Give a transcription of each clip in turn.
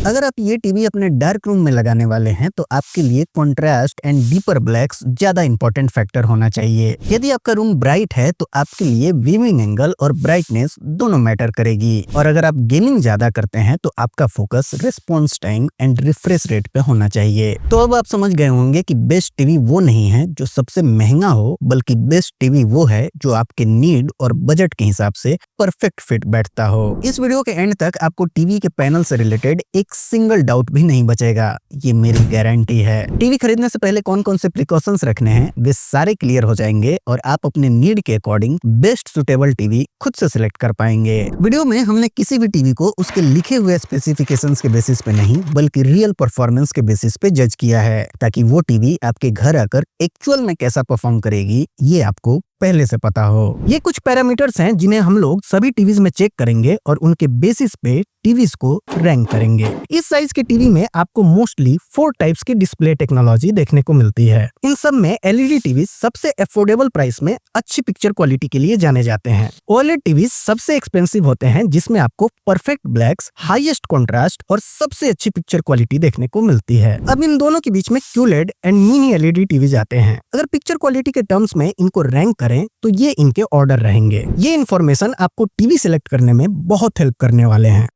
अगर आप ये टीवी अपने डार्क रूम में लगाने वाले हैं तो आपके लिए कॉन्ट्रास्ट एंड डीपर ब्लैक्स ज्यादा इंपॉर्टेंट फैक्टर होना चाहिए। यदि आपका रूम ब्राइट है तो आपके लिए व्यूइंग एंगल और ब्राइटनेस दोनों मैटर करेगी, और अगर आप गेमिंग ज्यादा करते हैं तो आपका focus response time and refresh rate पे होना चाहिए। तो अब आप समझ गए होंगे कि बेस्ट टीवी वो नहीं है जो सबसे महंगा हो, बल्कि बेस्ट टीवी वो है जो आपके नीड और बजट के हिसाब से परफेक्ट फिट बैठता हो। इस वीडियो के एंड तक आपको टीवी के पैनल से रिलेटेड एक सिंगल डाउट भी नहीं बचेगा, ये मेरी गारंटी है। टीवी खरीदने से पहले कौन कौन से प्रिकॉशंस रखने हैं वे सारे क्लियर हो जाएंगे और आप अपने नीड के अकॉर्डिंग बेस्ट सुटेबल टीवी खुद से सिलेक्ट कर पाएंगे। वीडियो में हमने किसी भी टीवी को उसके लिखे हुए स्पेसिफिकेशंस के बेसिस पे नहीं बल्कि रियल परफॉर्मेंस के बेसिस पे जज किया है, ताकि वो टीवी आपके घर आकर एक्चुअल में कैसा परफॉर्म करेगी ये आपको पहले से पता हो। ये कुछ पैरामीटर्स हैं जिन्हें हम लोग सभी टीवीज में चेक करेंगे और उनके बेसिस पे टीवीज को रैंक करेंगे। इस साइज के टीवी में आपको मोस्टली 4 टाइप्स की डिस्प्ले टेक्नोलॉजी देखने को मिलती है। इन सब में एलईडी टीवी सबसे अफोर्डेबल प्राइस में अच्छी पिक्चर क्वालिटी के लिए जाने जाते हैं। ओएलईडी टीवी सबसे एक्सपेंसिव होते हैं जिसमें आपको परफेक्ट ब्लैक्स, हाईएस्ट कॉन्ट्रास्ट और सबसे अच्छी पिक्चर क्वालिटी देखने को मिलती है। अब इन दोनों के बीच में QLED and mini LED TV जाते हैं। अगर पिक्चर क्वालिटी के टर्म्स में इनको रैंक करें तो ये इनके ऑर्डर रहेंगे। ये इन्फॉर्मेशन आपको टीवी सिलेक्ट करने में बहुत हेल्प करने वाले हैं।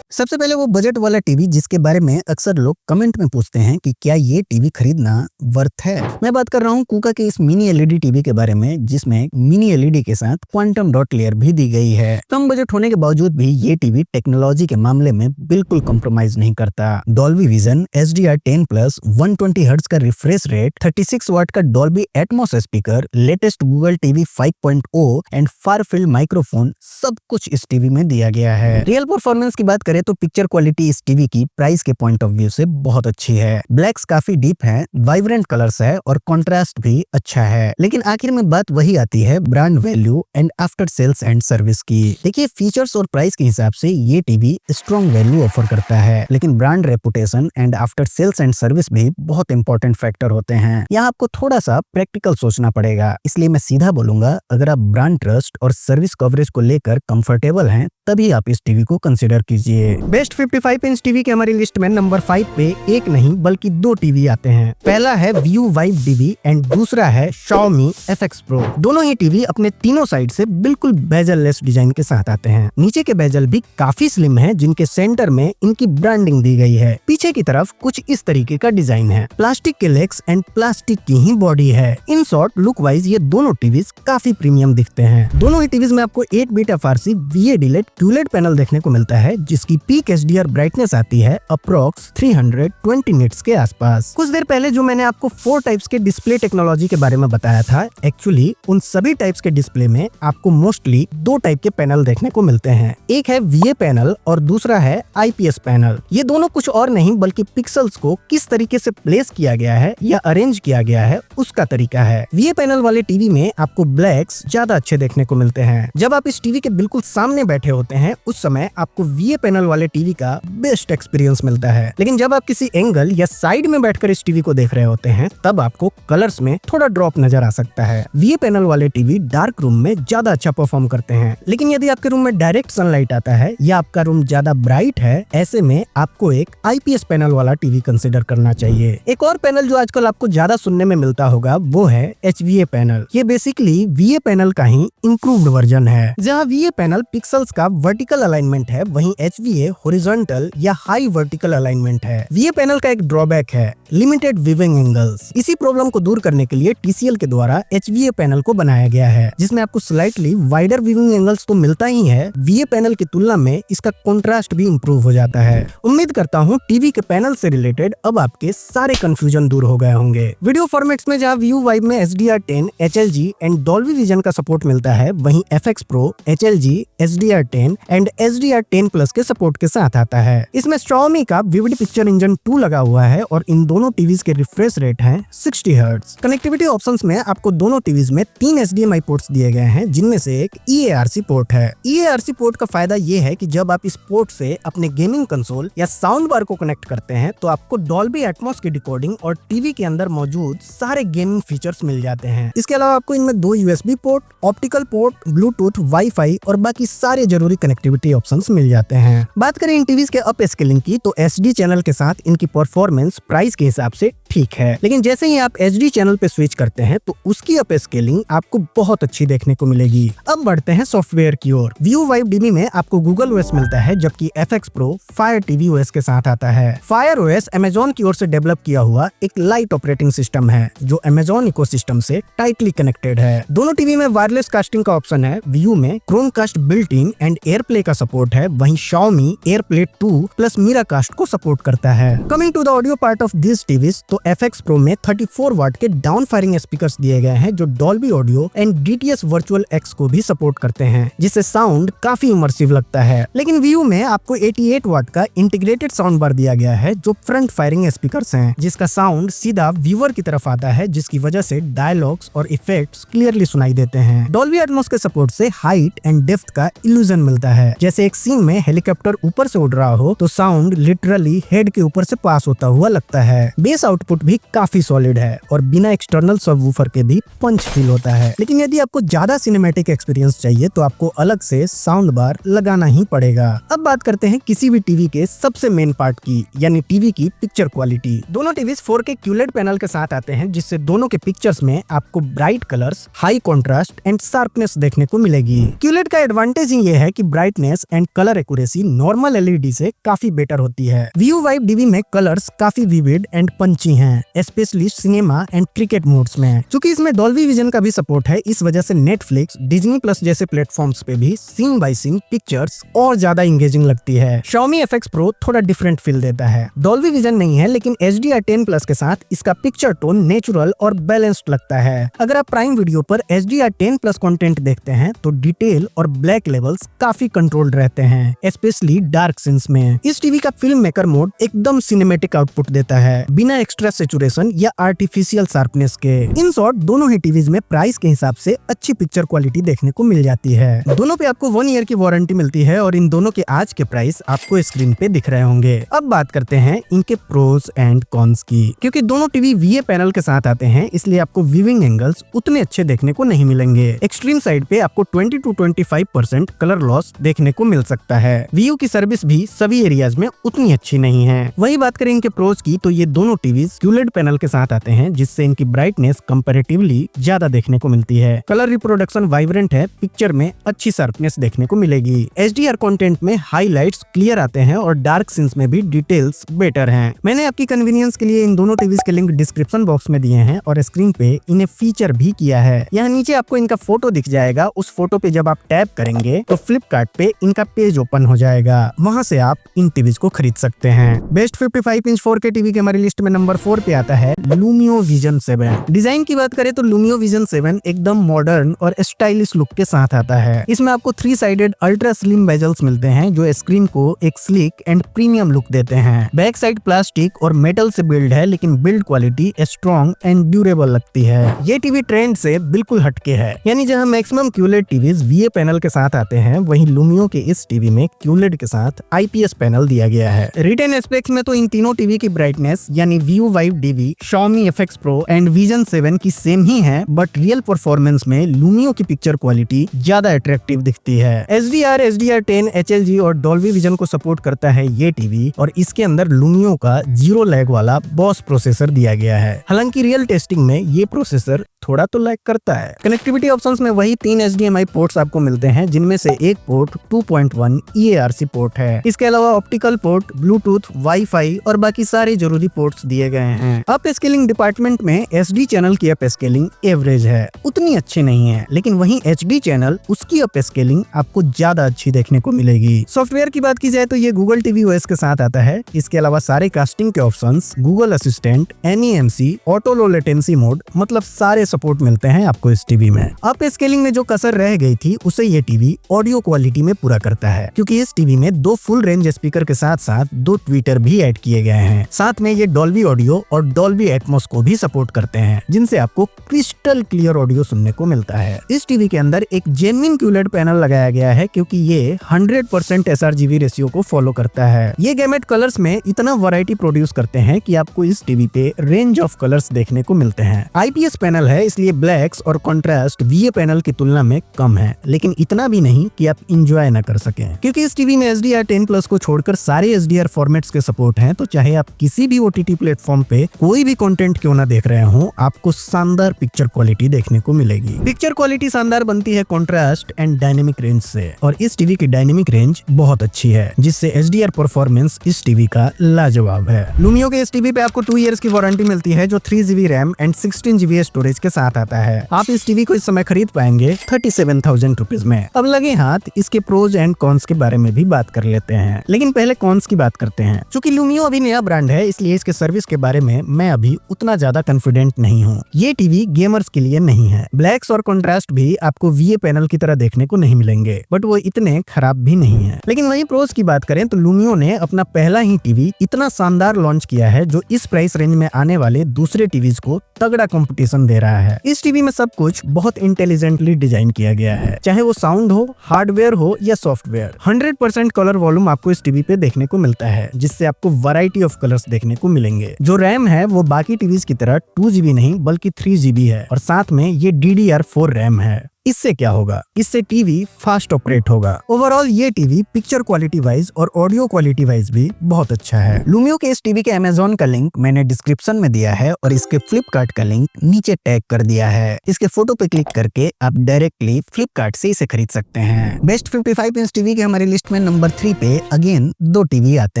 सबसे पहले वो बजट वाला टीवी जिसके बारे में अक्सर लोग कमेंट में पूछते हैं कि क्या ये टीवी खरीदना वर्थ है। मैं बात कर रहा हूँ कूका के इस मिनी एलईडी टीवी के बारे में, जिसमें मिनी एलईडी के साथ क्वांटम डॉट लेयर भी दी गई है। कम बजट होने के बावजूद भी ये टीवी टेक्नोलॉजी के मामले में बिल्कुल कॉम्प्रोमाइज नहीं करता। डॉल्बी विजन, HDR10+, 120 हर्ट्ज का रिफ्रेश रेट, 36 वाट का Dolby Atmos speaker, latest Google TV 5.0 and far field microphone, सब कुछ इस टीवी में दिया गया है। रियल परफॉर्मेंस की बात करें तो पिक्चर क्वालिटी इस टीवी की प्राइस के पॉइंट ऑफ व्यू से बहुत अच्छी है। ब्लैक्स काफी डीप हैं, वाइब्रेंट कलर्स है और कंट्रास्ट भी अच्छा है। लेकिन आखिर में बात वही आती है brand value and after sales and service की। देखिए, फीचर्स और प्राइस के हिसाब से ये टीवी स्ट्रॉन्ग वैल्यू ऑफर करता है, लेकिन brand reputation and after sales and service भी बहुत इंपॉर्टेंट फैक्टर होते हैं। यहाँ आपको थोड़ा सा प्रैक्टिकल सोचना पड़ेगा, इसलिए मैं सीधा बोलूंगा, अगर आप ब्रांड ट्रस्ट और सर्विस कवरेज को लेकर कंफर्टेबल हैं तभी आप इस टीवी को कंसिडर कीजिए। बेस्ट 55 इंच टीवी की हमारी लिस्ट में नंबर 5 पे एक नहीं बल्कि 2 टीवी आते हैं। पहला है View Vive DB एंड दूसरा है Xiaomi FX Pro। दोनों ही टीवी अपने तीनों साइड से बिल्कुल बेजल लेस डिजाइन के साथ आते हैं। नीचे के बेजल भी काफी स्लिम हैं, जिनके सेंटर में इनकी ब्रांडिंग दी गई है। पीछे की तरफ कुछ इस तरीके का डिजाइन है। प्लास्टिक के लेग्स एंड प्लास्टिक की ही बॉडी है। इन शॉर्ट लुक वाइज ये दोनों टीवीज काफी प्रीमियम दिखते हैं। दोनों ही टीवीज में आपको 8 bit FRC VA LED QLED panel देखने को मिलता है, जिसकी पीक HDR ब्राइटनेस आती है अप्रोक्स 320 निट्स के आसपास। कुछ देर पहले जो मैंने आपको 4 टाइप्स के डिस्प्ले टेक्नोलॉजी के बारे में बताया था, एक्चुअली उन सभी टाइप्स के डिस्प्ले में आपको मोस्टली 2 टाइप के पैनल देखने को मिलते हैं। एक है VA पैनल और दूसरा है IPS पैनल। ये दोनों कुछ और नहीं बल्कि पिक्सल्स को किस तरीके से प्लेस किया गया है या अरेंज किया गया है उसका तरीका है। VA पैनल वाले टीवी में आपको ब्लैक्स ज्यादा अच्छे देखने को मिलते हैं। जब आप इस टीवी के बिल्कुल सामने बैठे होते हैं उस समय आपको VA पैनल वाले टीवी का बेस्ट एक्सपीरियंस मिलता है, लेकिन जब आप किसी एंगल या साइड में बैठकर इस टीवी को देख रहे होते हैं तब आपको कलर्स में थोड़ा ड्रॉप नजर आ सकता है। VA पैनल वाले टीवी डार्क रूम में ज्यादा अच्छा परफॉर्म करते हैं, लेकिन यदि आपके रूम में डायरेक्ट सनलाइट आता है या आपका रूम ज्यादा ब्राइट है, ऐसे में आपको एक IPS पैनल वाला टीवी कंसिडर करना चाहिए। एक और पैनल जो आजकल आपको ज्यादा सुनने में मिलता होगा वो है HVA पैनल। ये बेसिकली VA पैनल का ही इंप्रूव्ड वर्जन है। जहाँ VA पैनल पिक्सल्स का वर्टिकल अलाइनमेंट है, वहीं HVA हॉरिजॉन्टल या हाई वर्टिकल अलाइनमेंट है। VA पैनल का एक ड्रॉबैक है लिमिटेड व्यूइंग एंगल्स। इसी प्रॉब्लम को दूर करने के लिए TCL के द्वारा HVA पैनल को बनाया गया है, जिसमें आपको स्लाइटली वाइडर व्यूइंग एंगल्स तो मिलता ही है, VA पैनल की तुलना में इसका कंट्रास्ट भी इंप्रूव हो जाता है। उम्मीद करता हूँ टीवी के पैनल से रिलेटेड अब आपके सारे कंफ्यूजन दूर हो गए होंगे। वीडियो फॉर्मेट्स में जहाँ View Vive में HDR10, HLG and Dolby vision का सपोर्ट मिलता है, वहीं FX Pro, HLG, HDR10 and HDR10+ के सपोर्ट के साथ आता है। इसमें Xiaomi का Vivid पिक्चर इंजन 2 लगा हुआ है और इन दोनों दोनों टीवीज के रिफ्रेश रेट है 60 हर्ट्ज। कनेक्टिविटी ऑप्शंस में आपको दोनों टीवीज में 3 HDMI पोर्ट्स दिए गए हैं, जिनमें से एक EARC पोर्ट है। EARC पोर्ट का फायदा ये है कि जब आप इस पोर्ट से अपने गेमिंग कंसोल या साउंड बार को कनेक्ट करते हैं तो आपको डॉल्बी एटमॉस की डिकोडिंग और टीवी के अंदर मौजूद सारे गेमिंग फीचर्स मिल जाते हैं। इसके अलावा आपको इनमें 2 USB port, optical port, Bluetooth, wifi और बाकी सारे जरूरी कनेक्टिविटी ऑप्शंस मिल जाते हैं। बात करें इन टीवीज के अप स्केलिंग की तो HD चैनल के साथ इनकी परफॉर्मेंस प्राइस के हिसाब से ठीक है, लेकिन जैसे ही आप HD चैनल पे स्विच करते हैं तो उसकी अप स्केलिंग आपको बहुत अच्छी देखने को मिलेगी। अब बढ़ते हैं सॉफ्टवेयर की ओर। View Vibe DB में आपको Google OS मिलता है, जबकि FX Pro Fire TV OS के साथ आता है। Fire OS Amazon की ओर से डेवलप किया हुआ एक लाइट ऑपरेटिंग सिस्टम है जो Amazon इकोसिस्टम से टाइटली कनेक्टेड है। दोनों टीवी में वायरलेस कास्टिंग का ऑप्शन है। View में Chromecast built in and AirPlay का सपोर्ट है, वहीं Xiaomi AirPlay 2 प्लस Miracast को सपोर्ट करता है। Coming to the audio part of this TVs तो FX Pro में 34 वाट के डाउन फायरिंग स्पीकर्स दिए गए हैं जो Dolby audio and DTS virtual X को भी सपोर्ट करते हैं, जिससे साउंड काफी इमर्सिव लगता है। लेकिन View में आपको 88 वाट का इंटीग्रेटेड साउंड बार दिया गया है जो फ्रंट फायरिंग स्पीकर्स हैं, जिसका साउंड सीधा व्यूअर की तरफ आता है, जिसकी वजह से डायलॉग्स और इफेक्ट्स क्लियरली सुनाई देते हैं। डॉल्बी एटमॉस के सपोर्ट से हाइट एंड डेप्थ का इल्यूजन मिलता है। जैसे एक सीन में हेलीकॉप्टर ऊपर से उड़ रहा हो तो साउंड लिटरली हेड के ऊपर से पास होता हुआ लगता है। बेस आउटपुट भी काफी सॉलिड है और बिना एक्सटर्नल सबवूफर के भी पंच फील होता है। लेकिन यदि आपको ज्यादा सिनेमैटिक एक्सपीरियंस चाहिए तो आपको अलग से साउंड बार लगाना ही पड़ेगा। अब बात करते हैं किसी भी टीवी के सबसे मेन पार्ट की, यानी टीवी की पिक्चर क्वालिटी। दोनों टीवीज 4K QLED पैनल के साथ आते हैं, जिससे दोनों के पिक्चर्स में आपको bright colours, high contrast and sharpness देखने को मिलेगी। QLED का एडवांटेज ये है कि brightness and colour accuracy normal LED से काफी बेटर होती है। View Vibe DB में कलर्स काफी विविड एंड पंची हैं, specially cinema and cricket modes में। चूंकि इसमें डॉल्बी विजन का भी सपोर्ट है, इस वजह से नेटफ्लिक्स, डिज्नी प्लस जैसे प्लेटफॉर्म्स पे भी सीन बाय सीन पिक्चर्स और ज्यादा इंगेजिंग लगती है। Xiaomi FX Pro थोड़ा डिफरेंट फील देता है। डॉल्बी विजन नहीं है, लेकिन HDR10 प्लस के साथ इसका पिक्चर टोन नेचुरल और बैलेंस्ड लगता है। अगर आप प्राइम वीडियो पर HDR10 प्लस कंटेंट देखते हैं तो डिटेल और ब्लैक लेवल्स काफी कंट्रोल्ड रहते हैं, स्पेशली डार्क सीन्स में। इस टीवी का फिल्म मेकर मोड एकदम सिनेमैटिक आउटपुट देता है, बिना एक्स्ट्रा सैचुरेशन या आर्टिफिशियल शार्पनेस के। इन शॉर्ट दोनों ही टीवीज में प्राइस के हिसाब से अच्छी पिक्चर क्वालिटी देखने को मिल जाती है। दोनों पे आपको 1 ईयर की वारंटी मिलती है और इन दोनों के आज के प्राइस आपको स्क्रीन पे दिख रहे होंगे। अब बात करते हैं इनके प्रोज एंड कॉन्स की। क्योंकि दोनों टीवी VA पैनल के साथ आते हैं, इसलिए आपको व्यूइंग एंगल्स उतने अच्छे देखने को नहीं मिलेंगे। एक्सट्रीम साइड पे आपको 20 to 25% कलर लॉस देखने को मिल सकता है। View की सर्विस भी सभी एरियाज में उतनी अच्छी नहीं है। वही बात करें इनके प्रोज की तो ये दोनों टीवीज QLED पैनल के साथ आते हैं, जिससे इनकी ब्राइटनेस कंपैरेटिवली ज्यादा देखने को मिलती है। कलर रिप्रोडक्शन वाइब्रेंट है, पिक्चर में अच्छी शार्पनेस देखने को मिलेगी। HDR कंटेंट में हाइलाइट्स क्लियर आते हैं और डार्क सीन्स में भी डिटेल्स बेटर हैं। मैंने आपकी कन्वीनियंस के लिए इन दोनों टीवीज के लिंक डिस्क्रिप्शन बॉक्स में दिए हैं और स्क्रीन पे इन्हें फीचर भी किया है। यहाँ नीचे आपको इनका फोटो दिख जाएगा। उस फोटो पे जब आप टैप करेंगे तो फ्लिपकार्ट पे इनका पेज ओपन हो जाएगा, वहाँ से आप इन टीवीज को खरीद सकते हैं। बेस्ट 55 इंच 4K टीवी की हमारी लिस्ट में नंबर 4 पे आता है Lumio Vision 7। डिजाइन की बात करें तो Lumio Vision 7 एकदम मॉडर्न और स्टाइलिश लुक के साथ आता है। इसमें आपको 3 साइडेड अल्ट्रा स्लिम बेजल्स मिलते हैं जो स्क्रीन को एक स्लिक एंड प्रीमियम लुक देते हैं। बैक साइड प्लास्टिक और मेटल से बिल्ड है, लेकिन build quality strong and durable लगती है। ये टीवी ट्रेंड से बिल्कुल हटके है, यानी जहाँ maximum QLED TVs VA panel के साथ आते हैं, वहीं Lumio के इस टीवी में QLED के साथ IPS पैनल दिया गया है। रिटेन स्पेक्स में तो इन तीनों टीवी की ब्राइटनेस यानी View Vibe DB, Xiaomi FX Pro and Vision 7 की सेम ही है, बट रियल परफॉर्मेंस में Lumio की पिक्चर क्वालिटी ज्यादा अट्रैक्टिव दिखती है। HDR, HDR10, HLG और Dolby Vision को सपोर्ट करता है ये टीवी और इसके अंदर Lumio का 0 लैग वाला बॉस प्रोसेसर दिया गया है। हालांकि रियल टेस्टिंग में ये प्रोसेसर थोड़ा तो लैग करता है। कनेक्टिविटी ऑप्शंस में वही 3 HDMI पोर्ट्स आपको मिलते हैं, जिनमें से एक पोर्ट 2.1 EARC पोर्ट है। इसके अलावा ऑप्टिकल पोर्ट, ब्लूटूथ, वाईफाई और बाकी सारे जरूरी पोर्ट्स दिए गए हैं। अप स्केलिंग डिपार्टमेंट में SD चैनल की अप स्केलिंग एवरेज है, उतनी अच्छी नहीं है, लेकिन वहीं HD चैनल उसकी अप स्केलिंग आपको ज्यादा अच्छी देखने को मिलेगी। सॉफ्टवेयर की बात की जाए तो ये Google TV OS के साथ आता है। इसके अलावा सारे कास्टिंग के options, Google assistant, NEMC, auto low latency mode, मतलब सारे सपोर्ट मिलते हैं आपको इस टीवी में। अप स्केलिंग में जो कसर रह गई थी उसे ये टीवी ऑडियो क्वालिटी में पूरा करता है, क्योंकि इस टीवी में 2 फुल रेंज स्पीकर के साथ साथ 2 ट्वीटर भी ऐड किए गए हैं। साथ में ये डॉल्बी ऑडियो ऑडियो और डॉल्बी एटमॉस को भी सपोर्ट करते हैं, जिनसे आपको क्रिस्टल क्लियर ऑडियो सुनने को मिलता है। इस टीवी के अंदर एक जेन्युइन क्यूलेड पैनल लगाया गया है, क्योंकि ये 100% sRGB रेशियो को फॉलो करता है। ये गैमेट कलर्स में इतना वैरायटी प्रोड्यूस करते हैं कि आपको इस टीवी पे रेंज ऑफ कलर्स देखने को मिलते हैं। IPS पैनल है, इसलिए ब्लैक्स और कॉन्ट्रास्ट VA पैनल की तुलना में कम है, लेकिन इतना भी नहीं कि आप इंजॉय न कर सकें, क्योंकि इस टीवी में HDR10+ को छोड़कर सारे HDR फॉर्मेट्स के सपोर्ट हैं। तो चाहे आप किसी भी OTT प्लेटफॉर्म पे कोई भी कंटेंट क्यों ना देख रहे हो, आपको शानदार पिक्चर क्वालिटी देखने को मिलेगी। पिक्चर क्वालिटी शानदार बनती है कॉन्ट्रास्ट एंड डायनेमिक रेंज से, और इस टीवी की डायनेमिक रेंज बहुत अच्छी है, जिससे HDR परफॉर्मेंस इस टीवी का लाजवाब है। लुमियो के इस टीवी पे आपको 2 इयर्स की वारंटी मिलती है, जो 3GB RAM and 16GB storage के साथ आता है। आप इस टीवी को इस समय खरीद पाएंगे 37,000 रुपीज में। अब लगे हाथ इसके प्रोज एंड कॉन्स के बारे में भी बात कर लेते हैं, लेकिन पहले कॉन्स की बात करते हैं। चूंकि लुमियो अभी नया ब्रांड है, इसलिए इसके सर्विस के बारे में मैं अभी उतना ज्यादा कॉन्फिडेंट नहीं हूँ। ये टीवी गेमर्स के लिए नहीं है। ब्लैक्स और कॉन्ट्रास्ट भी आपको VA पैनल की तरह देखने को नहीं मिलेंगे, बट वो इतने खराब भी नहीं है। लेकिन वही प्रोज की बात करें तो लुमियो ने अपना पहला ही टीवी इतना शानदार लॉन्च किया है, जो इस प्राइस रेंज में आने वाले दूसरे टीवीज को तगड़ा कंपटीशन दे रहा है। इस टीवी में सब कुछ बहुत इंटेलिजेंटली डिजाइन किया गया है, चाहे वो साउंड हो, हार्डवेयर हो या सॉफ्टवेयर। 100% कलर वॉल्यूम आपको इस टीवी पे देखने को मिलता है, जिससे आपको वैरायटी ऑफ कलर्स देखने को मिलेंगे। जो रैम है वो बाकी टीवीज की तरह 2GB नहीं बल्कि 3GB है, और साथ में ये DDR4 रैम है। इससे क्या होगा? इससे टीवी फास्ट ऑपरेट होगा। ओवरऑल ये टीवी पिक्चर क्वालिटी वाइज और ऑडियो क्वालिटी वाइज भी बहुत अच्छा है। लुमियो के इस टीवी के Amazon का लिंक मैंने डिस्क्रिप्शन में दिया है, और इसके फ्लिपकार्ट का लिंक नीचे टैग कर दिया है। इसके फोटो पे क्लिक करके आप डायरेक्टली फ्लिपकार्ट से इसे खरीद सकते हैं। बेस्ट 55 इंच टीवी के हमारी लिस्ट में नंबर 3 पे अगेन 2 टीवी आते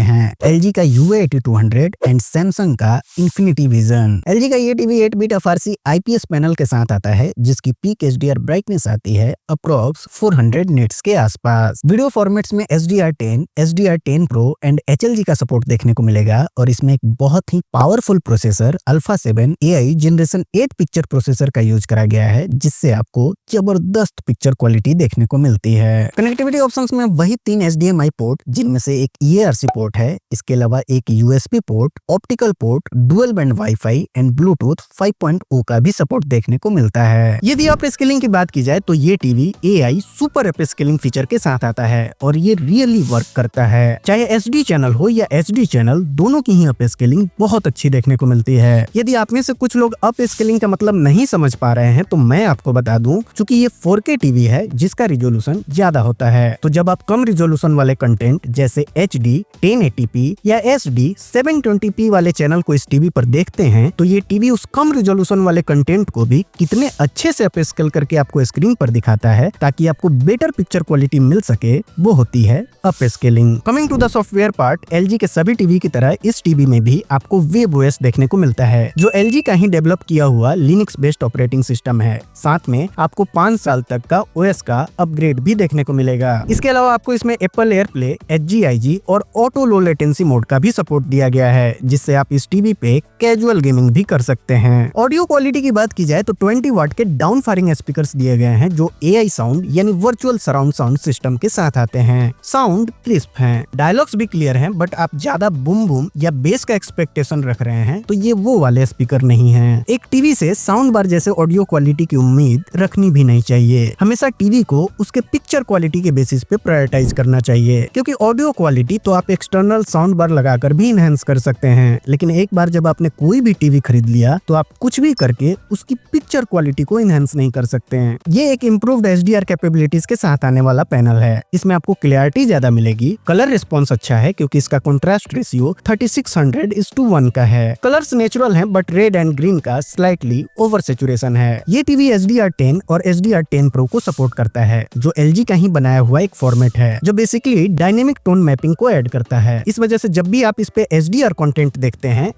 हैं, LG का UA8200 एंड सैमसंग का Infinity Vision। LG का ये टीवी 8-बिट FRC IPS पैनल के साथ आता है, जिसकी पीक HDR ब्राइटनेस आती है अप्रोक्स 400 निट्स के आसपास। वीडियो फॉर्मेट्स में HDR10, HDR10 Pro and HLG का सपोर्ट देखने को मिलेगा, और इसमें एक बहुत ही powerful processor Alpha 7 AI generation 8 picture processor का यूज करा गया है, जिससे आपको जबरदस्त पिक्चर क्वालिटी देखने को मिलती है। कनेक्टिविटी ऑप्शंस में वही 3 HDMI पोर्ट, जिनमें से एक EARC पोर्ट है, इसके अलावा एक USB port, optical port, dual band wifi and Bluetooth 5.0 का भी सपोर्ट देखने को मिलता है। यदि आप स्केलिंग की बात की जाए तो ये TV AI super upscaling feature के साथ आता है, और ये रियली वर्क करता है। चाहे SD चैनल हो या HD चैनल, दोनों की ही अपस्केलिंग बहुत अच्छी देखने को मिलती है। यदि आप में से कुछ लोग अपस्केलिंग का मतलब नहीं समझ पा रहे हैं, तो मैं आपको बता दूं, चूंकि ये 4K टीवी है जिसका रिजोल्यूशन ज्यादा होता है, तो जब आप कम रिजोल्यूशन वाले कंटेंट जैसे HD 1080p या SD 720p वाले चैनल को इस टीवी पर देखते हैं, तो ये टीवी उस कम रिजोल्यूशन वाले कंटेंट को भी कितने अच्छे से अपस्केल करके आपको स्क्रीन पर दिखाता है, ताकि आपको बेटर पिक्चर क्वालिटी मिल सके, वो होती है upscaling. Coming to the software part, LG के सभी टीवी की तरह इस टीवी में भी आपको वेब OS देखने को मिलता है, जो LG का ही डेवलप किया हुआ लिनक्स बेस्ड ऑपरेटिंग सिस्टम है। साथ में आपको 5 साल तक का OS का अपग्रेड भी देखने को मिलेगा। इसके अलावा आपको इसमें एप्पल एयरप्ले, HGIG और ऑटो लो लेटेंसी मोड का भी सपोर्ट दिया गया है, जिससे आप इस टीवी पे कैजुअल गेमिंग भी कर सकते हैं। ऑडियो क्वालिटी की बात की जाए तो 20 वाट के डाउन फायरिंग स्पीकर्स दिए गए हैं, जो AI साउंड यानी वर्चुअल सराउंड साउंड सिस्टम के साथ आते हैं। साउंड क्रिस्प है, डायलॉग्स भी क्लियर हैं, बट आप ज्यादा बूम बूम या बेस का एक्सपेक्टेशन रख रहे हैं तो ये वो वाले स्पीकर नहीं है। एक टीवी से साउंड बार जैसे ऑडियो क्वालिटी की उम्मीद रखनी भी नहीं चाहिए। हमेशा टीवी को उसके पिक्चर क्वालिटी के बेसिस पे प्रायोरिटाइज करना चाहिए, क्योंकि ऑडियो क्वालिटी तो आप एक्सटर्नल साउंड बार लगाकर भी इनहेंस कर सकते हैं, लेकिन एक बार जब आपने कोई भी टीवी खरीद लिया तो आप कुछ भी करके उसकी पिक्चर क्वालिटी को इनहेंस नहीं कर सकते हैं। ये एक इम्प्रूव्ड HDR कैपेबिलिटीज के साथ आने वाला पैनल है। इसमें आपको क्लियरिटी ज्यादा मिलेगी, कलर रिस्पॉन्स अच्छा है क्योंकि इसका कॉन्ट्रास्ट रेशियो 3600:1 का है। कलर्स नेचुरल हैं, बट रेड एंड ग्रीन का स्लाइटली ओवर सैचुरेशन है। ये टीवी HDR10 और HDR10 Pro को सपोर्ट करता है, जो LG का ही बनाया हुआ एक फॉर्मेट है, जो बेसिकली डायनेमिक टोन मैपिंग को ऐड करता है। इस वजह से जब भी आप इस पे HDR कंटेंट देखते हैं,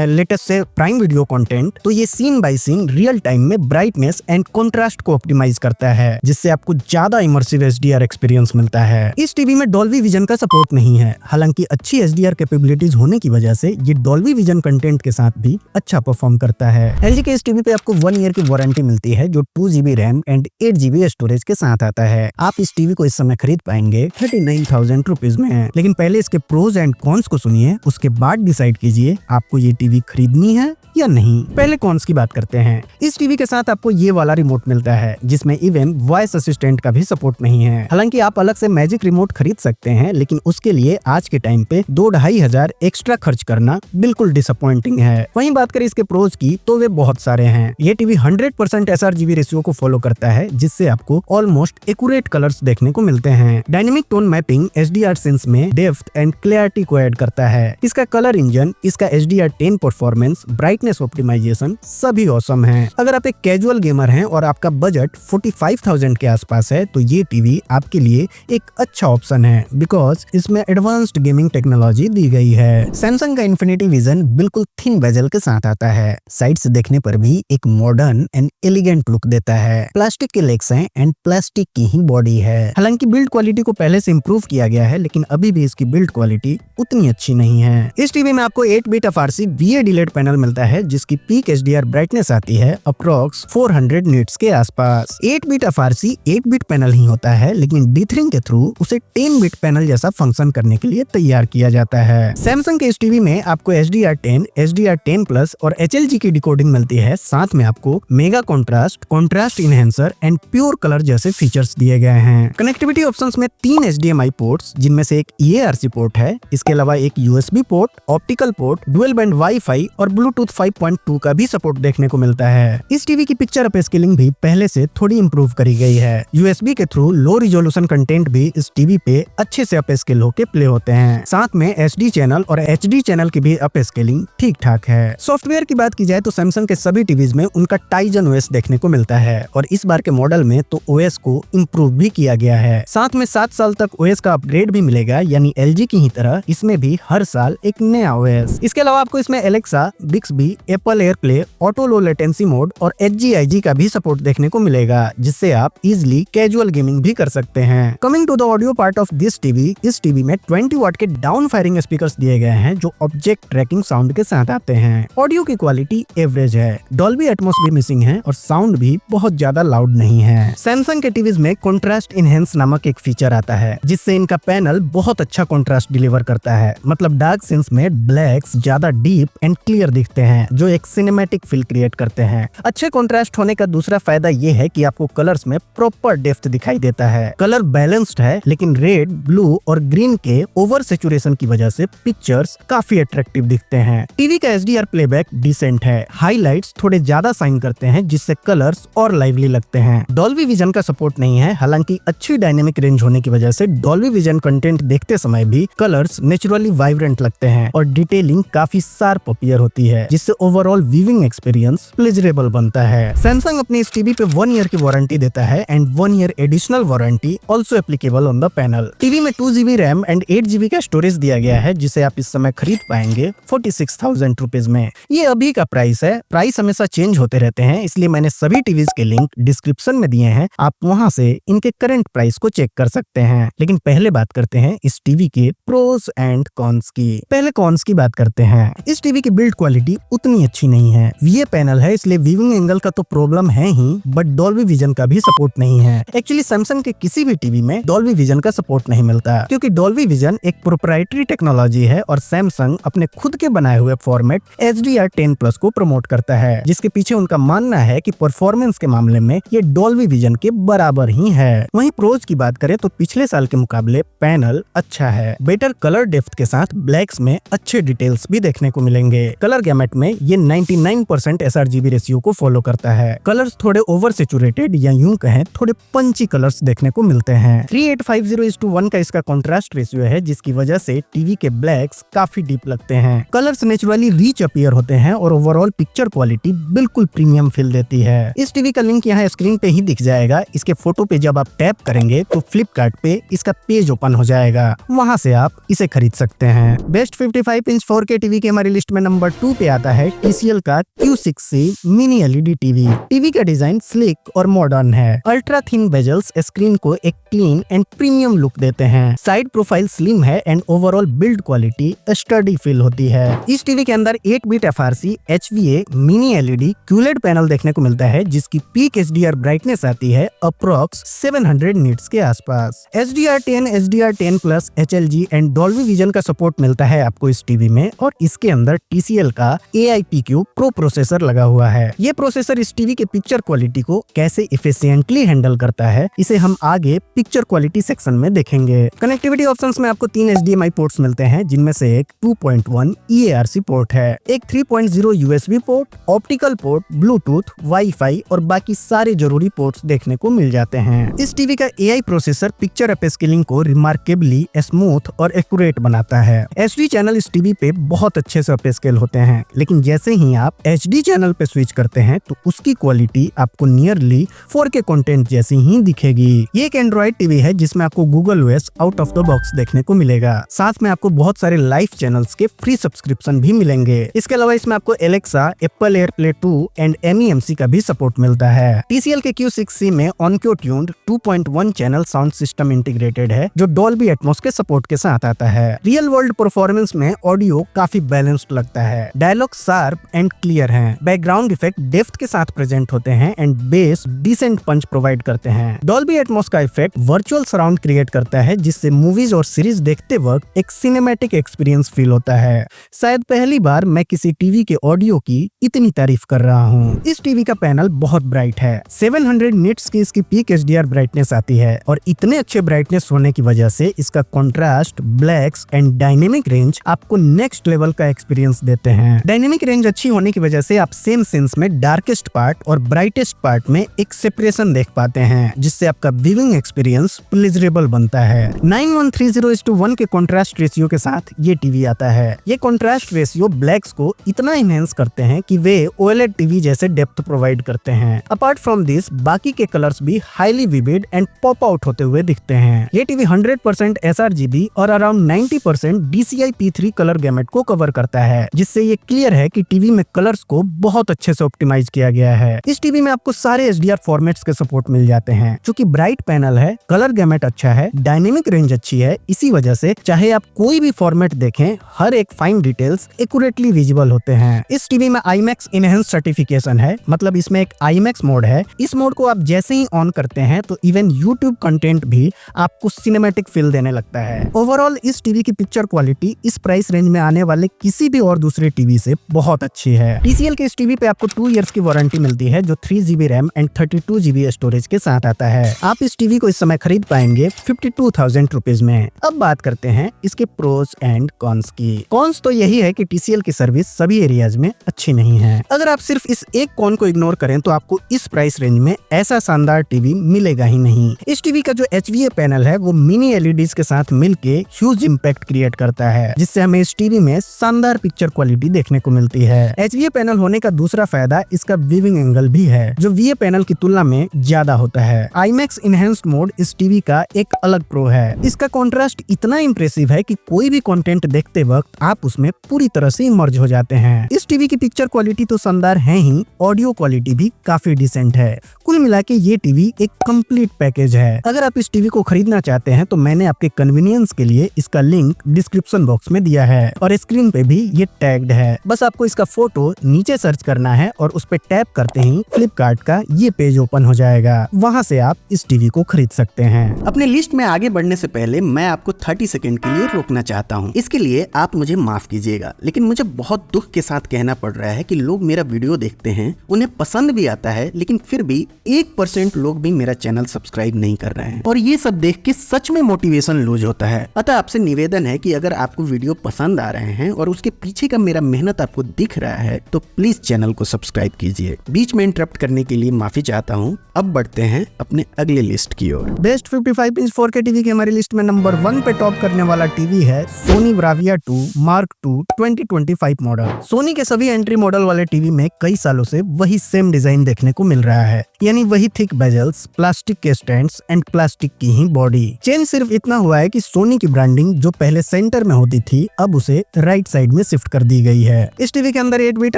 लेटेस्ट से प्राइम वीडियो कंटेंट, तो ये scene by scene real time में ब्राइटनेस एंड कॉन्ट्रास्ट को ऑप्टिमाइज ऑप्टिमाइज करता है, जिससे आपको ज्यादा इमर्सिव HDR एक्सपीरियंस मिलता है। इस टीवी में डॉल्बी विजन का सपोर्ट नहीं है, हालांकि अच्छी HDR कैपेबिलिटीज होने की वजह से ये डॉल्बी विजन कंटेंट के साथ भी अच्छा परफॉर्म करता है। LG के इस टीवी पे आपको 1 ईयर की वारंटी मिलती है, जो 2GB RAM and 8GB storage के साथ आता है। आप इस टीवी को इस समय खरीद पाएंगे 39,000 रुपीज में। लेकिन पहले इसके प्रोज एंड कॉन्स को सुनिए, उसके बाद डिसाइड कीजिए आपको ये टीवी खरीदनी है या नहीं। पहले कॉन्स की बात करते हैं। इस टीवी के साथ आपको ये वाला रिमोट मिलता है, जिसमें इवन वॉइस असिस्टेंट का भी सपोर्ट नहीं है। हालांकि आप अलग से मैजिक रिमोट खरीद सकते हैं, लेकिन उसके लिए आज के टाइम पे 2-2.5 हजार एक्स्ट्रा खर्च करना बिल्कुल डिसअपॉइंटिंग है। वहीं बात करें इसके प्रोज की, तो वे बहुत सारे हैं। ये टीवी 100% sRGB रेशियो को फॉलो करता है, जिससे आपको ऑलमोस्ट एक्यूरेट कलर्स देखने को मिलते हैं। Dynamic tone mapping HDR sense में डेप्थ एंड क्लैरिटी को ऐड करता है। इसका कलर इंजन, इसका HDR10 परफॉर्मेंस, ब्राइटनेस ऑप्टिमाइजेशन सभी ऑसम है। अगर आप एक कैजुअल गेमर हैं और आपका बजट 45,000 के आसपास है, तो ये टीवी आपके लिए एक अच्छा ऑप्शन है, बिकॉज इसमें एडवांस्ड गेमिंग टेक्नोलॉजी दी गई है। सैमसंग का इन्फिनिटी विजन बिल्कुल थिन बेजल के साथ आता है। साइड से देखने पर भी एक मॉडर्न एंड एलिगेंट लुक देता है। प्लास्टिक के लेग्स हैं एंड प्लास्टिक की ही बॉडी है। हालांकि बिल्ड क्वालिटी को पहले से इम्प्रूव किया गया है, लेकिन अभी भी इसकी बिल्ड क्वालिटी उतनी अच्छी नहीं है। इस टीवी में आपको 8-बिट FRC VA डिलेड पैनल मिलता है, जिसकी पीक HDR ब्राइटनेस आती है अप्रॉक्स 400 निट्स के आसपास। 8-बिट FRC 8-बिट पैनल ही होता है, लेकिन डीथरिंग के थ्रू उसे 10-बिट पैनल जैसा फंक्शन करने के लिए तैयार किया जाता है। सैमसंग के इस टीवी में आपको HDR10, HDR10 प्लस और HLG की डिकोडिंग मिलती है। साथ में आपको mega contrast, contrast enhancer and pure colour जैसे फीचर्स दिए गए हैं। कनेक्टिविटी ऑप्शंस में 3 HDMI पोर्ट्स, जिनमें से एक EARC पोर्ट है। इसके अलावा एक USB port, optical port, dual band wifi और ब्लूटूथ 5.2 का भी सपोर्ट देखने को मिलता है। इस टीवी की पिक्चर अपस्केलिंग भी पहले से थोड़ी इंप्रूव करी गई है। USB के थ्रू लो रिजोल्यूशन कंटेंट भी इस टीवी पे अच्छे से अपस्केल होके प्ले होते हैं। साथ में SD चैनल और HD चैनल की भी अपस्केलिंग ठीक ठाक है। सॉफ्टवेयर की बात की जाए तो सैमसंग के सभी टीवीज में उनका टाइजन OS देखने को मिलता है, और इस बार के मॉडल में तो OS को इम्प्रूव भी किया गया है। साथ में 7 साल तक OS का अपग्रेड भी मिलेगा, यानी LG की ही तरह इसमें भी हर साल एक नया OS। इसके अलावा आपको इसमें Alexa, Bixby, Apple AirPlay, auto low latency mode और HGIG का भी सपोर्ट देखने को मिलेगा, जिससे आप इजिली कैजुअल गेमिंग भी कर सकते हैं। Coming to the audio part of this TV, इस टीवी में 20 वाट के डाउन फायरिंग स्पीकर्स दिए गए हैं, जो ऑब्जेक्ट ट्रैकिंग साउंड के साथ आते हैं। ऑडियो की क्वालिटी एवरेज है, डॉल्बी एटमॉस भी मिसिंग है और साउंड भी बहुत ज्यादा लाउड नहीं है। सैमसंग के टीवीज में कॉन्ट्रास्ट इनहेंस नामक एक फीचर आता है, जिससे इनका पैनल बहुत अच्छा कॉन्ट्रास्ट डिलीवर करता है। मतलब डार्क सीन्स में ब्लैक्स ज्यादा डीप एंड क्लियर दिखते हैं, जो एक सिनेमैटिक फील क्रिएट करते हैं। अच्छे कॉन्ट्रास्ट होने का दूसरा फायदा ये है कि आपको कलर्स में प्रॉपर डेप्थ दिखाई देता है। कलर बैलेंस्ड है, लेकिन रेड, ब्लू और ग्रीन के ओवर सैचुरेशन की वजह से पिक्चर्स काफी अट्रैक्टिव दिखते हैं। टीवी का HDR प्लेबैक डिसेंट है। हाइलाइट्स थोड़े ज्यादा साइन करते हैं, जिससे कलर्स और लाइवली लगते हैं। डॉल्बी विजन का सपोर्ट नहीं है, हालांकि अच्छी डायनेमिक रेंज होने की वजह से डॉल्बी विजन कंटेंट देखते समय भी कलर्स नेचुरली वाइब्रेंट लगते हैं और डिटेलिंग काफी शार्प अपीयर होती है, जिससे ओवरऑल व्यूइंग एक्सपीरियंस प्लेजरेबल बनता है। सैमसंग अपनी इस टीवी पे 1 ईयर की वारंटी देता है and 1 year additional warranty also applicable on the panel. TV में 2GB रैम एंड 8GB का स्टोरेज दिया गया है, जिसे आप इस समय खरीद पाएंगे 46,000 रुपीज में। ये अभी का प्राइस है, प्राइस हमेशा चेंज होते रहते हैं, इसलिए मैंने सभी टीवीज के लिंक डिस्क्रिप्शन में दिए हैं, आप वहां से इनके करंट प्राइस को चेक कर सकते हैं। लेकिन पहले बात करते हैं इस टीवी के प्रोस एंड कॉन्स की। पहले कॉन्स की बात करते हैं। इस टीवी की बिल्ड क्वालिटी उतनी अच्छी नहीं है। VA पैनल है, इसलिए व्यूइंग एंगल का तो प्रॉब्लम है ही, बट डॉल्बी विजन का भी सपोर्ट नहीं है। एक्चुअली सैमसंग के किसी भी टीवी में डॉल्बी विजन का सपोर्ट नहीं मिलता, क्योंकि डॉल्बी विजन एक प्रोप्राइटरी टेक्नोलॉजी है और सैमसंग अपने खुद के बनाए हुए फॉर्मेट HDR10 प्लस को प्रमोट करता है, जिसके पीछे उनका मानना है कि परफॉर्मेंस के मामले में ये डॉल्बी विजन के बराबर ही है। वहीं प्रोज की बात करें तो पिछले साल के मुकाबले पैनल अच्छा है। बेटर कलर डेप्थ के साथ ब्लैक्स में अच्छे डिटेल्स भी देखने को मिलेंगे। कलर गैमेट में ये 99% sRGB रेशियो को फॉलो करता है। कलर्स थोड़े ओवर सेचुरेटेड या यूं कहें थोड़े पंची कलर्स देखने को मिलते हैं। 3850:1 का इसका कॉन्ट्रास्ट रेशियो है, जिसकी वजह से टीवी के ब्लैक्स काफी डीप लगते हैं। कलर्स नेचुरली रीच अपीयर होते हैं और ओवरऑल पिक्चर क्वालिटी बिल्कुल प्रीमियम फील देती है। इस टीवी का लिंक यहाँ स्क्रीन पे ही दिख जाएगा। इसके फोटो पे जब आप टैप करेंगे तो फ्लिपकार्ट पे इसका पेज ओपन हो जाएगा, वहां से आप इसे खरीद सकते हैं। बेस्ट 55 इंच 4K टीवी की हमारी लिस्ट में नंबर 2 पे आता है TCL का Q6C mini LED TV. TV का डिजाइन स्लिक स्लीक और मॉडर्न है। अल्ट्रा थिन बेजल्स स्क्रीन को एक क्लीन एंड प्रीमियम लुक देते हैं। साइड प्रोफाइल स्लिम है and overall build quality study feel होती है। इस टीवी के अंदर 8 bit FRC HVA mini LED QLED panel देखने को मिलता है, जिसकी पीक HDR ब्राइटनेस आती है अप्रोक्स 700 निट्स के आसपास। HDR10, HDR10 Plus, HLG and Dolby vision का सपोर्ट मिलता है आपको इस टीवी में, और इसके अंदर TCL का AIPQ प्रो प्रोसेसर लगा हुआ है। ये प्रोसेसर इस टीवी के पिक्चर क्वालिटी को कैसे इफिशिएंटली हैंडल करता है, इसे हम आगे पिक्चर क्वालिटी सेक्शन में देखेंगे। कनेक्टिविटी ऑप्शंस में आपको 3 HDMI पोर्ट्स मिलते हैं, जिनमें से एक 2.1 EARC पोर्ट है, एक 3.0 USB port, optical port, Bluetooth, wifi और बाकी सारे जरूरी पोर्ट्स देखने को मिल जाते हैं। इस टीवी का AI प्रोसेसर पिक्चर अपस्केलिंग को रिमार्केबली स्मूथ और एक्यूरेट बनाता है। HD चैनल इस टीवी पे बहुत अच्छे से अपस्केल होते हैं, लेकिन जैसे ही आप HD चैनल पे स्विच करते हैं तो उसकी क्वालिटी आपको नियरली 4K कंटेंट जैसी ही दिखेगी। ये एक एंड्रॉइड टीवी है जिसमें आपको Google OS out of the box देखने को मिलेगा। साथ में आपको बहुत सारे लाइव चैनल्स के फ्री सब्सक्रिप्शन भी मिलेंगे। इसके अलावा इसमें आपको Alexa, Apple AirPlay 2 and MEMC का भी सपोर्ट मिलता है। TCL के Q6C में Onkyo tuned 2.1 channel sound system integrated है, जो डॉल्बी एटमॉस के सपोर्ट के साथ आता है। रियल वर्ल्ड परफॉर्मेंस में ऑडियो काफी बैलेंस्ड लगता है। डायलॉग शार्प एंड क्लियर हैं। बैकग्राउंड इफेक्ट डेप्थ के साथ प्रेजेंट होते हैं and bass decent punch provide करते हैं। डॉल्बी एटमॉस का इफेक्ट वर्चुअल सराउंड क्रिएट करता है, जिससे मूवीज और सीरीज देखते वक्त एक सिनेमैटिक एक्सपीरियंस फील होता है। शायद पहली बार मैं किसी टीवी के ऑडियो की इतनी तारीफ कर रहा हूँ। इस टीवी का पैनल बहुत ब्राइट है। 700 निट्स की इसकी पीक HDR ब्राइटनेस आती है, और इतने अच्छे ब्राइटनेस होने की वजह से इसका contrast, blacks and dynamic range आपको नेक्स्ट लेवल का एक्सपीरियंस देते हैं। डायनेमिक रेंज अच्छी होने की वजह से आप सेम सीन्स में डार्केस्ट पार्ट और ब्राइटेस्ट पार्ट में एक सेपरेशन देख पाते हैं, जिससे आपका व्यूइंग एक्सपीरियंस प्लेजरेबल बनता है। 9130:1 के कॉन्ट्रास्ट रेशियो के साथ ये टीवी आता है। ये कॉन्ट्रास्ट रेशियो ब्लैक्स को इतना इनहेंस करते हैं कि वे OLED टीवी जैसे डेप्थ प्रोवाइड करते हैं। अपार्ट फ्रॉम दिस, बाकी के कलर्स भी highly vivid and pop out होते हुए दिखते हैं। ये टीवी 100% sRGB और around 90% DCI P3 colour gamete को कवर करता है, जिससे ये क्लियर है कि टीवी में कलर्स को बहुत अच्छे से ऑप्टिमाइज किया गया है। इस टीवी में आपको सारे HDR फॉर्मेट्स के सपोर्ट मिल जाते हैं। चूंकि ब्राइट पैनल है, कलर गैमेट अच्छा है, डायनेमिक रेंज अच्छी है, इसी वजह से चाहे आप कोई भी फॉर्मेट देखें, हर एक फाइन डिटेल्स एक्यूरेटली विजिबल होते हैं। इस टीवी में IMAX इनहेंस सर्टिफिकेशन है, मतलब इसमें एक IMAX मोड है। इस मोड को आप जैसे ही ऑन करते हैं तो इवन YouTube कंटेंट भी आपको सिनेमैटिक फील देने लगता है। ओवरऑल इस टीवी की पिक्चर क्वालिटी इस प्राइस रेंज में आने वाले किसी भी और दूसरे टीवी से बहुत अच्छी है। TCL के इस टीवी पे आपको 2 इयर्स की वारंटी मिलती है, जो 3 GB RAM and 32 GB storage के साथ आता है। आप इस टीवी को इस समय खरीद पाएंगे 52,000 रुपीज में। अब बात करते हैं इसके प्रोज एंड कॉन्स की। कॉन्स तो यही है कि TCL की सर्विस सभी एरियाज में अच्छी नहीं है। अगर आप सिर्फ इस एक कॉन को इग्नोर करें तो आपको इस प्राइस रेंज में ऐसा शानदार टीवी मिलेगा ही नहीं। इस टीवी का जो HVA पैनल है वो मिनी LEDs के साथ मिलके ह्यूज इम्पैक्ट क्रिएट करता है, जिससे हमें इस टीवी में शानदार पिक्चर क्वालिटी देखने को मिलती है। HVA पैनल होने का दूसरा फायदा इसका व्यूइंग एंगल भी है, जो VA पैनल की तुलना में ज्यादा होता है। IMAX इनहेंस्ड मोड इस टीवी का एक अलग प्रो है। इसका कॉन्ट्रास्ट इतना इंप्रेसिव है कि कोई भी कंटेंट देखते वक्त आप उसमें पूरी तरह से इमर्ज हो जाते हैं। इस टीवी की पिक्चर क्वालिटी तो शानदार है ही, ऑडियो क्वालिटी भी काफी डिसेंट है। कुल मिला के ये टीवी एक कंप्लीट पैकेज है। अगर आप इस टीवी को खरीदना चाहते हैं तो मैंने आपके कन्वीनियंस के लिए इसका लिंक डिस्क्रिप्शन बॉक्स में दिया है, और स्क्रीन पे भी ये टैग्ड है। बस आपको इसका फोटो नीचे सर्च करना है और उस पे टैप करते ही फ्लिपकार्ट का ये पेज ओपन हो जाएगा। वहां से आप इस टीवी को खरीद सकते हैं। अपने लिस्ट में आगे बढ़ने से पहले मैं आपको 30 सेकंड के लिए रोकना चाहता हूं। इसके लिए आप मुझे माफ कीजिएगा, लेकिन मुझे बहुत दुख के साथ कहना पड़ रहा है कि लोग मेरा वीडियो देखते हैं, उन्हें पसंद भी आता है, लेकिन फिर भी 1% लोग भी मेरा चैनल सब्सक्राइब नहीं कर रहे हैं, और ये सब देख के सच में मोटिवेशन लूज होता है। अतः आपसे निवेदन है कि अगर आपको वीडियो पसंद आ रहे हैं और उसके पीछे का मेरा मेहनत आपको दिख रहा है तो प्लीज चैनल को सब्सक्राइब कीजिए। बीच में इंटरप्ट करने के लिए माफी चाहता हूँ। अब बढ़ते हैं अपने अगले लिस्ट की ओर। बेस्ट 55 इंच 4K टीवी की हमारी लिस्ट में नंबर 1 पे टॉप करने वाला टीवी है Sony Bravia 2 Mark II 2025 model. Sony के सभी एंट्री मॉडल वाले टीवी में कई सालों से वही सेम डिजाइन देखने को मिल रहा है, यानी वही थिक बेजल्स, प्लास्टिक के स्टैंड्स एंड प्लास्टिक की ही बॉडी। चेंज सिर्फ इतना हुआ है कि सोनी की ब्रांडिंग जो पहले सेंटर में होती थी अब उसे राइट साइड में शिफ्ट कर दी गई है। इस टीवी के अंदर 8 बिट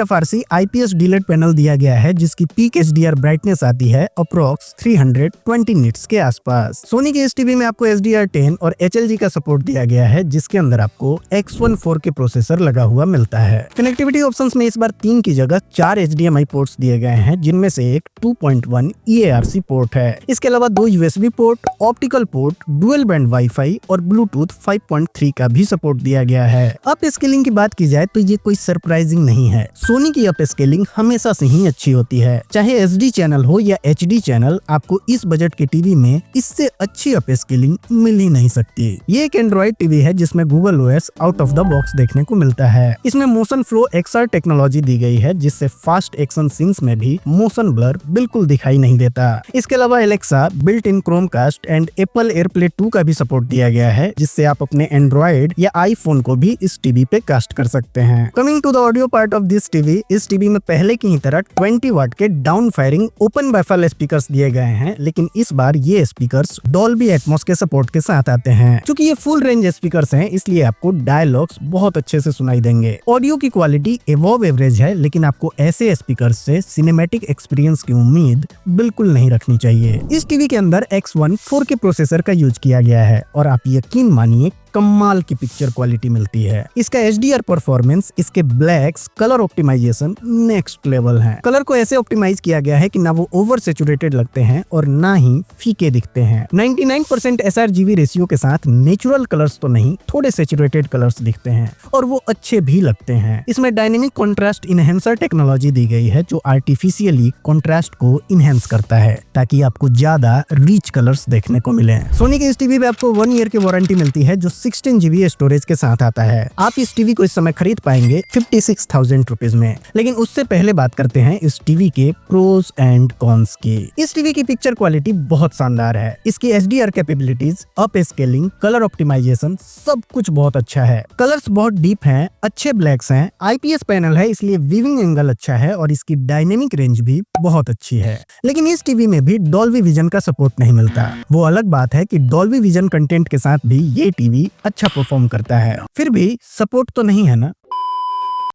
FRC IPS डीलेट पैनल दिया गया है, जिसकी पीक HDR ब्राइटनेस ब्राइटनेस आती है अप्रोक्स 320 निट्स के आसपास। सोनी के इस टीवी में आपको HDR10 और HLG का सपोर्ट दिया गया है, जिसके अंदर आपको X1 4K प्रोसेसर लगा हुआ मिलता है। कनेक्टिविटी ऑप्शंस में इस बार 3 की जगह 4 HDMI पोर्ट्स दिए गए हैं, जिनमें से एक 2.1 EARC पोर्ट है। इसके अलावा 2 USB port, optical port, dual band wifi और ब्लूटूथ 5.3 का भी सपोर्ट दिया गया है। अप स्केलिंग की बात की जाए तो ये कोई सरप्राइजिंग नहीं है। सोनी की अप स्केलिंग हमेशा से ही अच्छी होती है, चाहे SD चैनल हो या HD चैनल, आपको इस बजट के टीवी में इससे अच्छी अप स्केलिंग मिल ही नहीं सकती। ये एक एंड्रॉइड टीवी है जिसमें Google OS out of the box देखने को मिलता है। इसमें मोशन फ्लो XR टेक्नोलॉजी दी गई है, जिससे फास्ट एक्शन सीन्स में भी मोशन ब्लर बिल्कुल दिखाई नहीं देता। इसके अलावा Alexa, built in Chromecast and Apple AirPlay 2 का भी सपोर्ट दिया गया है, जिससे आप अपने एंड्रॉइड या आईफोन को भी इस टीवी पे कास्ट कर सकते हैं। Coming to the audio part of this TV, इस टीवी में पहले की ही तरह 20 वाट के down firing open baffle speakers दिए गए हैं, लेकिन इस बार ये स्पीकर्स डॉल्बी एटमॉस के सपोर्ट के साथ आते हैं। चूंकि ये फुल रेंज स्पीकर्स हैं, इसलिए आपको डायलॉग्स बहुत अच्छे से सुनाई देंगे। ऑडियो की क्वालिटी एवोव एवरेज है, लेकिन आपको ऐसे स्पीकर्स से सिनेमैटिक एक्सपीरियंस की उम्मीद बिल्कुल नहीं रखनी चाहिए। इस टीवी के अंदर X1 4K प्रोसेसर का यूज किया गया है और आप यकीन मानिए कमाल की पिक्चर क्वालिटी मिलती है। इसका HDR परफॉर्मेंस, इसके blacks, colour optimization next level है। कलर को ऐसे ऑप्टिमाइज किया गया है कि ना वो ओवर सैचुरेटेड लगते हैं और ना ही फीके दिखते हैं। 99% sRGB रेशियो के साथ नेचुरल कलर्स तो नहीं, थोड़े सैचुरेटेड कलर्स दिखते हैं और वो अच्छे भी लगते हैं। इसमें डायनेमिक कॉन्ट्रास्ट इनहेंसर टेक्नोलॉजी दी गई है, जो आर्टिफिशियली कॉन्ट्रास्ट को इनहेंस करता है ताकि आपको ज्यादा रिच कलर्स देखने को मिले। सोनी के इस टीवी पे आपको 1 ईयर की वारंटी मिलती है, जो 16 GB स्टोरेज के साथ आता है। आप इस टीवी को इस समय खरीद पाएंगे 56,000 रुपीज में। लेकिन उससे पहले बात करते हैं इस टीवी के प्रोज एंड कॉन्स की। इस टीवी की पिक्चर क्वालिटी बहुत शानदार है। इसकी HDR capabilities, up scaling, colour optimization सब कुछ बहुत अच्छा है। कलर्स बहुत डीप हैं, अच्छे ब्लैक्स हैं, IPS पैनल है, इसलिए वीविंग एंगल अच्छा है और इसकी डायनेमिक रेंज भी बहुत अच्छी है। लेकिन इस टीवी में भी डॉल्बी विजन का सपोर्ट नहीं मिलता। वो अलग बात है कि डॉल्बी विजन कंटेंट के साथ भी ये टीवी अच्छा परफॉर्म करता है, फिर भी सपोर्ट तो नहीं है ना।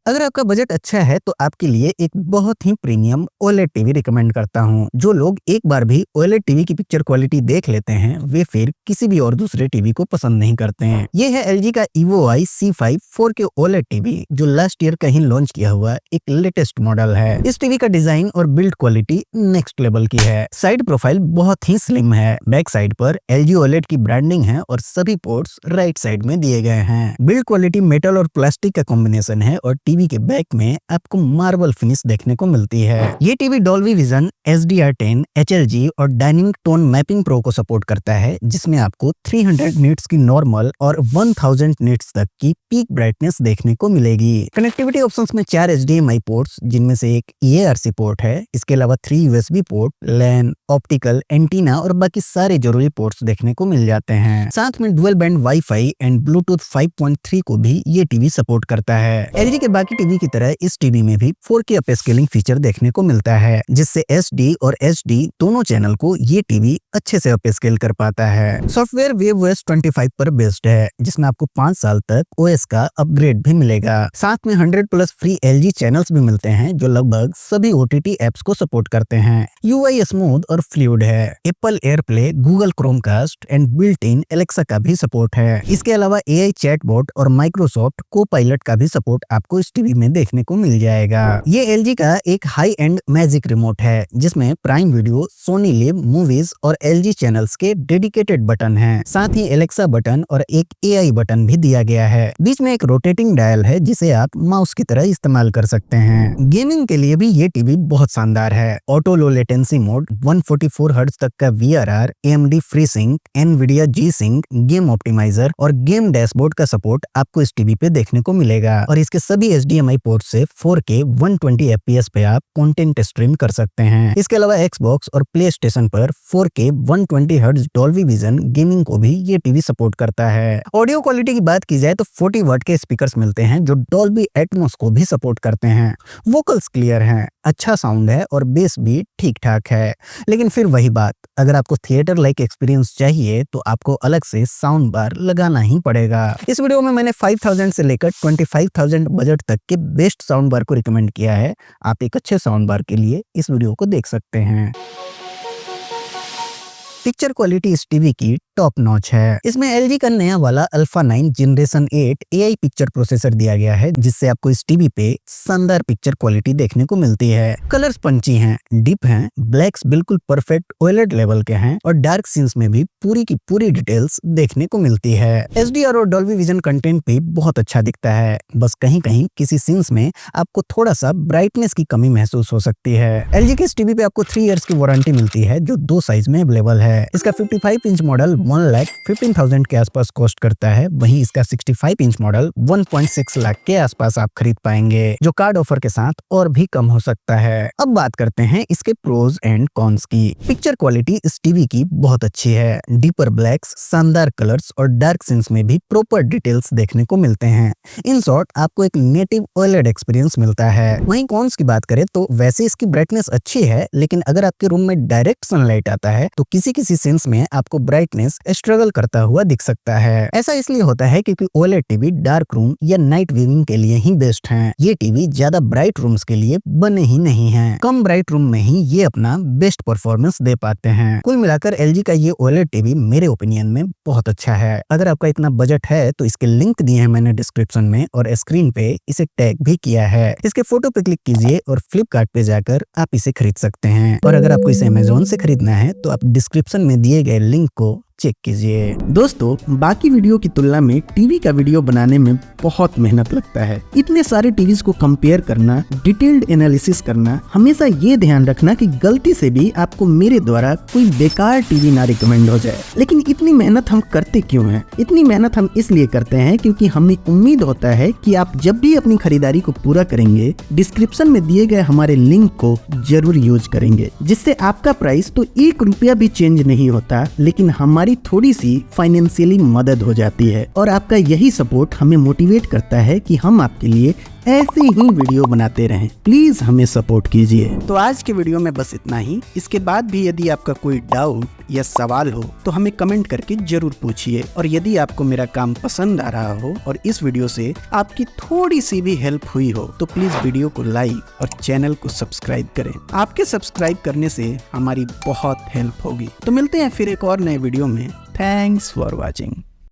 अगर आपका बजट अच्छा है तो आपके लिए एक बहुत ही प्रीमियम OLED टीवी रिकमेंड करता हूं। जो लोग एक बार भी OLED टीवी की पिक्चर क्वालिटी देख लेते हैं, वे फिर किसी भी और दूसरे टीवी को पसंद नहीं करते हैं। ये है LG का EVO-i C5 4K OLED TV, जो लास्ट ईयर कहीं लॉन्च किया हुआ एक लेटेस्ट मॉडल है। इस टीवी का डिजाइन और बिल्ड क्वालिटी नेक्स्ट लेवल की है। साइड प्रोफाइल बहुत ही स्लिम है। बैक साइड पर LG OLED की ब्रांडिंग है और सभी पोर्ट्स राइट साइड में दिए गए हैं। बिल्ड क्वालिटी मेटल और प्लास्टिक का कॉम्बिनेशन है और टीवी के बैक में आपको मार्बल फिनिश देखने को मिलती है। ये TV Dolby vision, HDR10, HLG और डायनेमिक टोन मैपिंग प्रो को सपोर्ट करता है, जिसमें आपको 300 निट्स की नॉर्मल और 1000 निट्स तक की पीक ब्राइटनेस देखने को मिलेगी। कनेक्टिविटी ऑप्शंस में 4 HDMI पोर्ट्स, जिनमें से एक EARC पोर्ट है। इसके अलावा 3 USB port, LAN, optical, antenna और बाकी सारे जरूरी पोर्ट्स देखने को मिल जाते हैं। साथ में dual band wifi and Bluetooth 5.3 को भी ये टीवी सपोर्ट करता है। LG के बाकी टीवी की तरह इस टीवी में भी 4K अपस्केलिंग फीचर देखने को मिलता है, जिससे SD और HD दोनों चैनल को ये टीवी अच्छे से अपस्केल कर पाता है। सॉफ्टवेयर वेवOS 25 पर बेस्ड है, जिसमें आपको 5 साल तक OS का अपग्रेड भी मिलेगा। साथ में 100+ फ्री LG चैनल्स भी मिलते हैं, जो लगभग सभी OTT एप्स को सपोर्ट करते हैं। UI स्मूथ और फ्लूइड है। Apple AirPlay, Google Chromecast and built in Alexa का भी सपोर्ट है। इसके अलावा AI चैटबॉट और माइक्रोसॉफ्ट को-पायलट का भी सपोर्ट आपको इस टीवी में देखने को मिल जाएगा। ये LG का एक हाई एंड मैजिक रिमोट है, जिसमें Prime Video, Sony Liv, movies और LG चैनल्स के डेडिकेटेड बटन हैं। साथ ही एलेक्सा बटन और एक AI बटन भी दिया गया है। बीच में एक रोटेटिंग डायल है, जिसे आप माउस की तरह इस्तेमाल कर सकते हैं। गेमिंग के लिए भी ये टीवी बहुत शानदार है। Auto low latency mode, 144 hertz तक का VRR, AMD FreeSync, NVIDIA G-Sync, game optimizer और गेम डैशबोर्ड का सपोर्ट आपको इस टीवी पे देखने को मिलेगा और इसके सभी HDMI पोर्ट से 4K 120 FPS पे आप कंटेंट स्ट्रीम कर सकते हैं। इसके अलावा Xbox और PlayStation पर 4K 120 hertz Dolby vision gaming को भी ये टीवी सपोर्ट करता है। ऑडियो क्वालिटी की बात की जाए तो 40 वाट के स्पीकर्स मिलते हैं, जो डॉल्बी एटमॉस को भी सपोर्ट करते हैं। वोकल्स क्लियर हैं, अच्छा साउंड है और बेस भी ठीक ठाक है। लेकिन फिर वही बात, अगर आपको थिएटर लाइक एक्सपीरियंस चाहिए तो आपको अलग से साउंड बार लगाना ही पड़ेगा। इस वीडियो में मैंने 5000 से लेकर 25,000 बजट तक तक के बेस्ट साउंड बार को रिकमेंड किया है। आप एक अच्छे साउंड बार के लिए इस वीडियो को देख सकते हैं। पिक्चर क्वालिटी इस टीवी की टॉप नॉच है। इसमें LG का नया वाला alpha 9 generation 8 AI picture processor दिया गया है, जिससे आपको इस टीवी पे शानदार पिक्चर क्वालिटी देखने को मिलती है। कलर्स पंची हैं, डीप हैं, ब्लैक्स बिल्कुल परफेक्ट OLED लेवल के हैं और डार्क सीन्स में भी पूरी की पूरी डिटेल्स देखने को मिलती है। HDR और डॉल्बी विजन कंटेंट भी बहुत अच्छा दिखता है। बस कहीं कहीं किसी सीन्स में आपको थोड़ा सा ब्राइटनेस की कमी महसूस हो सकती है। LG के इस टीवी पे आपको 3 इयर्स की वारंटी मिलती है, जो 2 साइज में अवेलेबल है। इसका 55 इंच मॉडल 1,15,000 के आसपास कॉस्ट करता है। वहीं इसका 65 इंच मॉडल 1.6 लाख के आसपास आप खरीद पाएंगे, जो कार्ड ऑफर के साथ और भी कम हो सकता है। अब बात करते हैं इसके प्रोज एंड कॉन्स की। पिक्चर क्वालिटी इस टीवी की बहुत अच्छी है। डीपर ब्लैक्स, शानदार कलर्स और डार्क सीन्स में भी प्रॉपर डिटेल्स देखने को मिलते हैं। इन शॉर्ट आपको एक नेटिव OLED एक्सपीरियंस मिलता है। वहीं कॉन्स की बात करें तो वैसे इसकी ब्राइटनेस अच्छी है, लेकिन अगर आपके रूम में डायरेक्ट सनलाइट आता है तो किसी सीन्स में आपको ब्राइटनेस स्ट्रगल करता हुआ दिख सकता है। ऐसा इसलिए होता है क्योंकि OLED टीवी डार्क रूम या नाइट व्यूइंग के लिए ही बेस्ट हैं। ये टीवी ज्यादा ब्राइट रूम्स के लिए बने ही नहीं हैं। कम ब्राइट रूम में ही ये अपना बेस्ट परफॉर्मेंस दे पाते हैं। कुल मिलाकर LG का ये OLED टीवी मेरे ओपिनियन में बहुत अच्छा है। अगर आपका इतना बजट है तो इसके लिंक दिए हैं मैंने डिस्क्रिप्शन में और स्क्रीन पे इसे टैग भी किया है। इसके फोटो पे क्लिक कीजिए और फ्लिपकार्ट पे जाकर आप इसे खरीद सकते हैं। और अगर आपको इसे अमेज़न से खरीदना है तो आप डिस्क्रिप्शन में दिए गए लिंक को चेक कीजिए। दोस्तों, बाकी वीडियो की तुलना में टीवी का वीडियो बनाने में बहुत मेहनत लगता है। इतने सारे टीवीज को कंपेयर करना, डिटेल्ड एनालिसिस करना, हमेशा ये ध्यान रखना कि गलती से भी आपको मेरे द्वारा कोई बेकार टीवी ना रिकमेंड हो जाए। लेकिन इतनी मेहनत हम करते क्यों हैं? इतनी मेहनत हम इसलिए करते हैं क्योंकि हमें उम्मीद होता है कि आप जब भी अपनी खरीदारी को पूरा करेंगे, डिस्क्रिप्शन में दिए गए हमारे लिंक को जरूर यूज करेंगे, जिससे आपका प्राइस तो 1 रुपया भी चेंज नहीं होता, लेकिन हमारी थोड़ी सी फाइनेंशियली मदद हो जाती है। और आपका यही सपोर्ट हमें मोटिवेट करता है कि हम आपके लिए ऐसे ही वीडियो बनाते रहें। प्लीज हमें सपोर्ट कीजिए। तो आज के वीडियो में बस इतना ही। इसके बाद भी यदि आपका कोई डाउट या सवाल हो तो हमें कमेंट करके जरूर पूछिए। और यदि आपको मेरा काम पसंद आ रहा हो और इस वीडियो से आपकी थोड़ी सी भी हेल्प हुई हो तो प्लीज वीडियो को लाइक और चैनल को सब्सक्राइब करें। आपके सब्सक्राइब करने से हमारी बहुत हेल्प होगी। तो मिलते हैं फिर एक और नए वीडियो में। Thanks for watching.